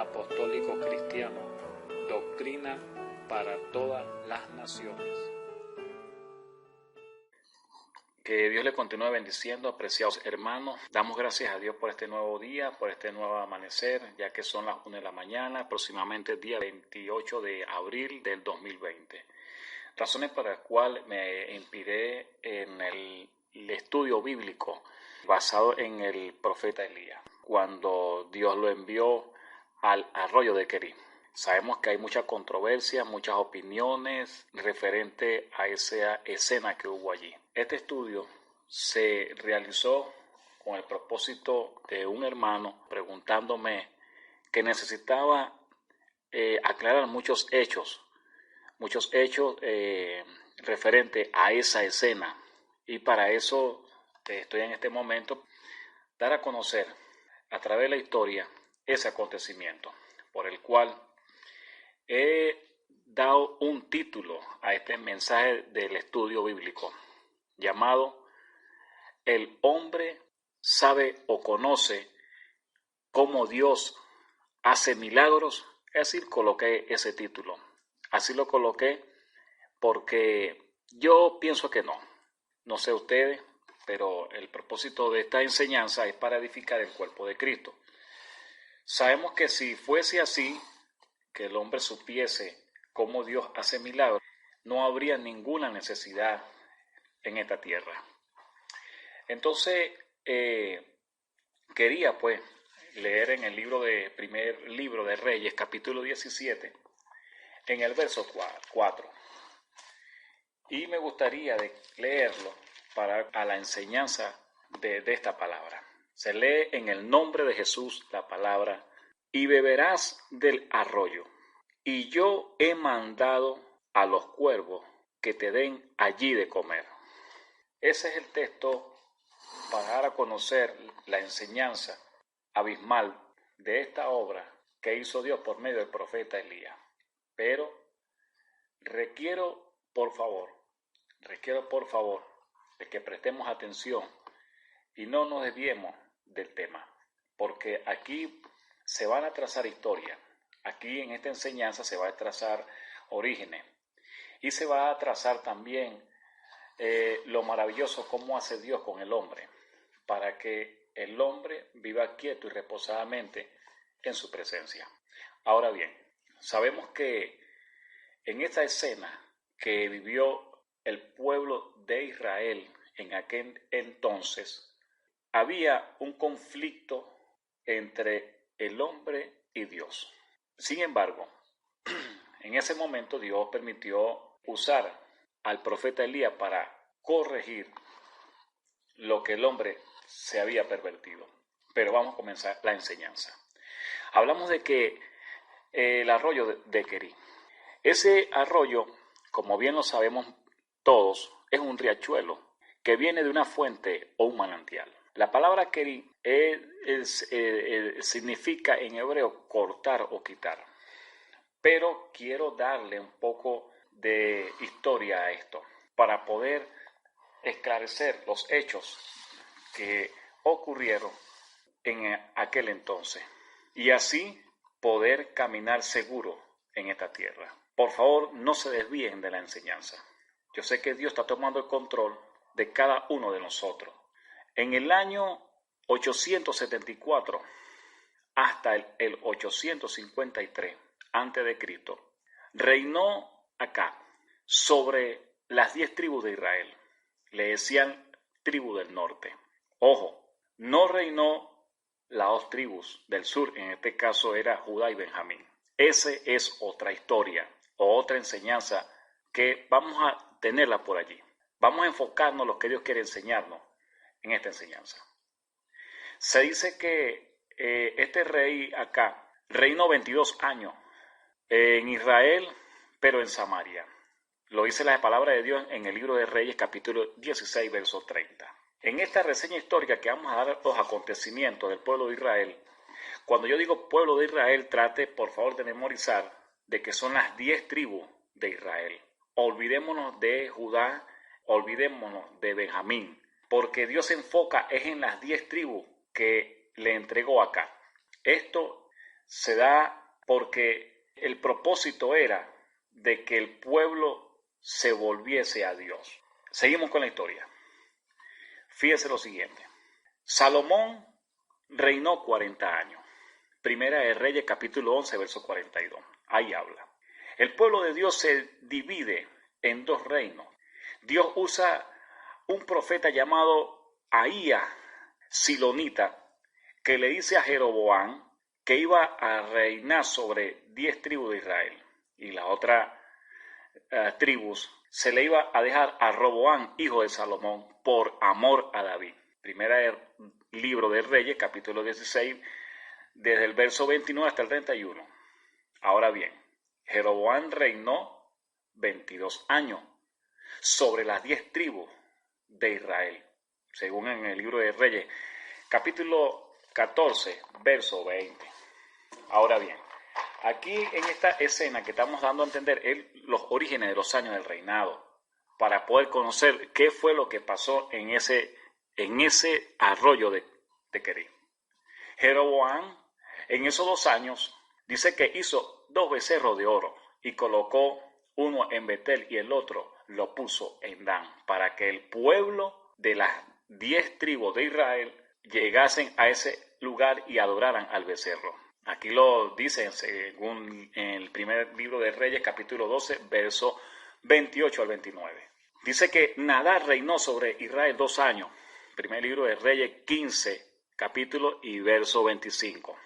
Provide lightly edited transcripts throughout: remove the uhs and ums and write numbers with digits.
Apostólico Cristiano, doctrina para todas las naciones. Que Dios le continúe bendiciendo, apreciados hermanos. Damos gracias a Dios por este nuevo día, por este nuevo amanecer, ya que son las 1 de la mañana, aproximadamente el día 28 de abril del 2020. Razones para las cuales me inspiré en el estudio bíblico basado en el profeta Elías, cuando Dios lo envió al arroyo de Querí. Sabemos que hay mucha controversia, muchas opiniones referente a esa escena que hubo allí. Este estudio se realizó con el propósito de un hermano preguntándome que necesitaba aclarar muchos hechos referente a esa escena. Y para eso estoy en este momento dar a conocer a través de la historia ese acontecimiento, por el cual he dado un título a este mensaje del estudio bíblico llamado El hombre sabe o conoce cómo Dios hace milagros. Así coloqué ese título. Así lo coloqué porque yo pienso que no sé ustedes, pero el propósito de esta enseñanza es para edificar el cuerpo de Cristo. Sabemos que si fuese así, que el hombre supiese cómo Dios hace milagros, no habría ninguna necesidad en esta tierra. Entonces, quería pues leer en el primer libro de Reyes, capítulo 17, en el verso 4. Y me gustaría leerlo a la enseñanza de esta palabra. Se lee en el nombre de Jesús la palabra: y beberás del arroyo, y yo he mandado a los cuervos que te den allí de comer. Ese es el texto para dar a conocer la enseñanza abismal de esta obra que hizo Dios por medio del profeta Elías. Pero requiero por favor de que prestemos atención y no nos desviemos del tema, porque aquí se van a trazar historias, aquí en esta enseñanza se va a trazar orígenes y se va a trazar también lo maravilloso cómo hace Dios con el hombre, para que el hombre viva quieto y reposadamente en su presencia. Ahora bien, sabemos que en esta escena que vivió el pueblo de Israel en aquel entonces, había un conflicto entre el hombre y Dios. Sin embargo, en ese momento Dios permitió usar al profeta Elías para corregir lo que el hombre se había pervertido. Pero vamos a comenzar la enseñanza. Hablamos de que el arroyo de Querí. Ese arroyo, como bien lo sabemos todos, es un riachuelo que viene de una fuente o un manantial. La palabra Querí significa en hebreo cortar o quitar. Pero quiero darle un poco de historia a esto para poder esclarecer los hechos que ocurrieron en aquel entonces y así poder caminar seguro en esta tierra. Por favor, no se desvíen de la enseñanza. Yo sé que Dios está tomando el control de cada uno de nosotros. En el año 874 hasta el 853 a.C., reinó Acab sobre las 10 tribus de Israel. Le decían tribu del norte. Ojo, no reinó las 2 tribus del sur, en este caso era Judá y Benjamín. Esa es otra historia o otra enseñanza que vamos a tenerla por allí. Vamos a enfocarnos en lo que Dios quiere enseñarnos en esta enseñanza. Se dice que este rey acá reinó 22 años en Israel, pero en Samaria. Lo dice la palabra de Dios en el libro de Reyes, capítulo 16, verso 30. En esta reseña histórica que vamos a dar los acontecimientos del pueblo de Israel, cuando yo digo pueblo de Israel, trate por favor de memorizar de que son las 10 tribus de Israel. Olvidémonos de Judá, olvidémonos de Benjamín, porque Dios se enfoca en las 10 tribus que le entregó acá. Esto se da porque el propósito era de que el pueblo se volviese a Dios. Seguimos con la historia. Fíjese lo siguiente. Salomón reinó 40 años. Primera de Reyes, capítulo 11, verso 42. Ahí habla. El pueblo de Dios se divide en dos reinos. Dios usa un profeta llamado Ahías Silonita, que le dice a Jeroboam que iba a reinar sobre 10 tribus de Israel. Y las otras tribus se le iba a dejar a Roboam, hijo de Salomón, por amor a David. Primera libro de Reyes, capítulo 16, desde el verso 29 hasta el 31. Ahora bien, Jeroboam reinó 22 años sobre las 10 tribus de Israel, según en el libro de Reyes, capítulo 14, verso 20. Ahora bien, aquí en esta escena que estamos dando a entender los orígenes de los años del reinado, para poder conocer qué fue lo que pasó en ese arroyo de Querí. Jeroboam, en esos 2 años, dice que hizo 2 becerros de oro y colocó uno en Betel y el otro lo puso en Dan, para que el pueblo de las 10 tribus de Israel llegasen a ese lugar y adoraran al becerro. Aquí lo dice según en el primer libro de Reyes, capítulo 12, verso 28 al 29. Dice que Nadab reinó sobre Israel 2 años. Primer libro de Reyes 15, capítulo y verso 25.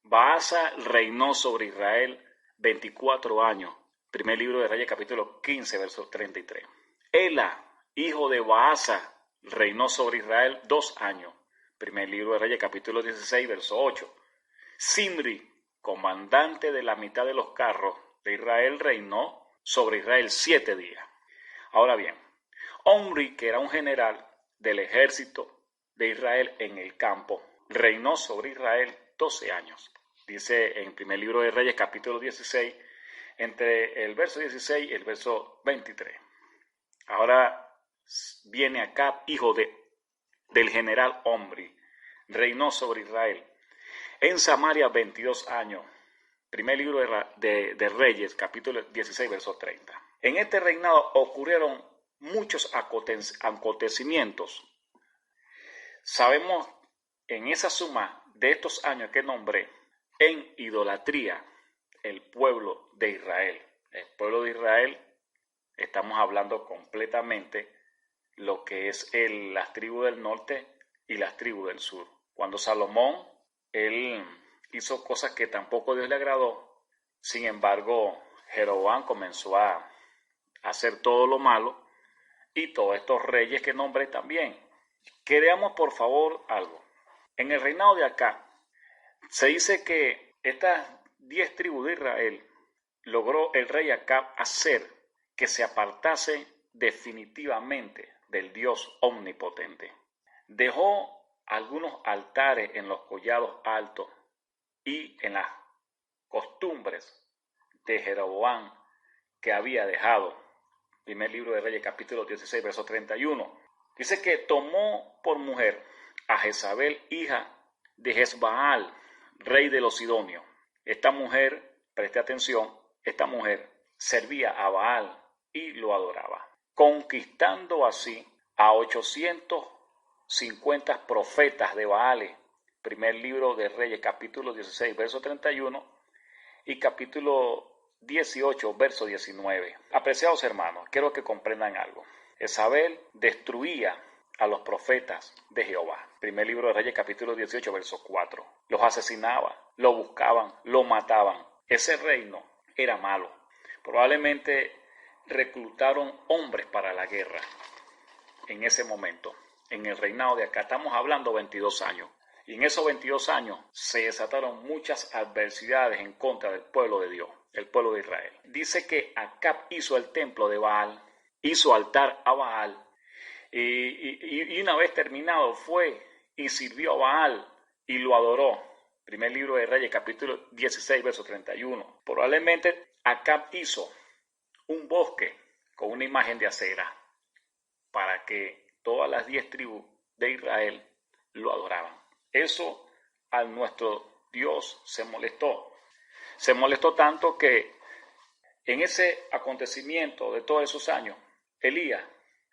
Baasa reinó sobre Israel 24 años. Primer libro de Reyes, capítulo 15, verso 33. Ela, hijo de Baasa, reinó sobre Israel 2 años. Primer libro de Reyes, capítulo 16, verso 8. Simri, comandante de la mitad de los carros de Israel, reinó sobre Israel 7 días. Ahora bien, Omri, que era un general del ejército de Israel en el campo, reinó sobre Israel 12 años. Dice en el primer libro de Reyes, capítulo 16, entre el verso 16 y el verso 23. Ahora viene Acab, hijo del general Omri, reinó sobre Israel en Samaria 22 años. Primer libro de Reyes, capítulo 16, verso 30. En este reinado ocurrieron muchos acontecimientos. Sabemos en esa suma de estos años que nombré, en idolatría, el pueblo de Israel. El pueblo de Israel, estamos hablando completamente lo que es las tribus del norte y las tribus del sur. Cuando Salomón, él hizo cosas que tampoco Dios le agradó, sin embargo, Jeroboam comenzó a hacer todo lo malo y todos estos reyes que nombré también. Que veamos por favor algo. En el reinado de Acab, se dice que estas 10 tribus de Israel logró el rey Acab hacer que se apartase definitivamente del Dios omnipotente. Dejó algunos altares en los collados altos y en las costumbres de Jeroboam que había dejado. Primer libro de Reyes, capítulo 16, verso 31. Dice que tomó por mujer a Jezabel, hija de Jezbaal, rey de los Sidonios. Esta mujer, preste atención, esta mujer servía a Baal y lo adoraba, conquistando así a 850 profetas de Baales. Primer libro de Reyes, capítulo 16, verso 31 y capítulo 18, verso 19. Apreciados hermanos, quiero que comprendan algo. Jezabel destruía a los profetas de Jehová. Primer libro de Reyes, capítulo 18, verso 4. Los asesinaba, lo buscaban, lo mataban. Ese reino era malo. Probablemente reclutaron hombres para la guerra en ese momento. En el reinado de acá estamos hablando 22 años. Y en esos 22 años se desataron muchas adversidades en contra del pueblo de Dios, el pueblo de Israel. Dice que Acab hizo el templo de Baal, hizo altar a Baal, y una vez terminado fue y sirvió a Baal y lo adoró. Primer libro de Reyes, capítulo 16, verso 31. Probablemente Acab hizo un bosque con una imagen de acera para que todas las 10 tribus de Israel lo adoraban. Eso a nuestro Dios se molestó. Se molestó tanto que en ese acontecimiento de todos esos años, Elías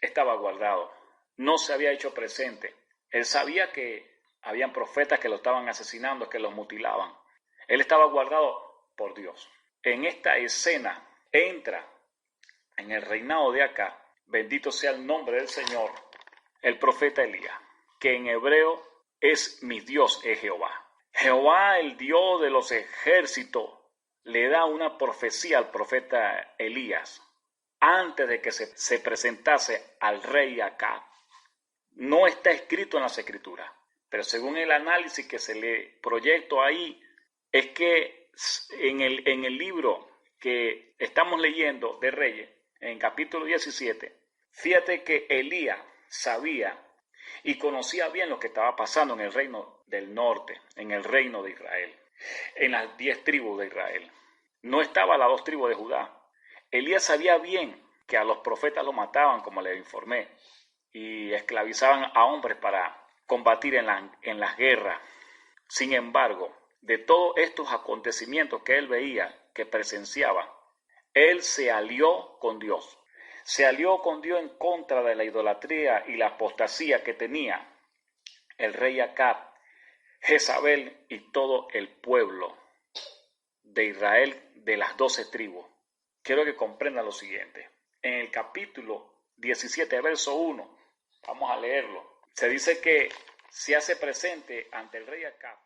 estaba guardado, no se había hecho presente. Él sabía que habían profetas que lo estaban asesinando, que los mutilaban. Él estaba guardado por Dios. En esta escena entra en el reinado de Acab, bendito sea el nombre del Señor, el profeta Elías, que en hebreo es mi Dios, es Jehová. Jehová, el Dios de los ejércitos, le da una profecía al profeta Elías antes de que se presentase al rey Acab. No está escrito en las Escrituras, pero según el análisis que se le proyectó ahí, es que en el libro que estamos leyendo de Reyes, en capítulo 17, fíjate que Elías sabía y conocía bien lo que estaba pasando en el reino del norte, en el reino de Israel, en las 10 tribus de Israel. No estaba las 2 tribus de Judá. Elías sabía bien que a los profetas los mataban, como les informé, y esclavizaban a hombres para combatir en las guerras. Sin embargo, de todos estos acontecimientos que él veía, que presenciaba, él se alió con Dios. Se alió con Dios en contra de la idolatría y la apostasía que tenía el rey Acab, Jezabel y todo el pueblo de Israel de las 12 tribus. Quiero que comprendan lo siguiente. En el capítulo 17, verso 1, vamos a leerlo. Se dice que se hace presente ante el rey Acab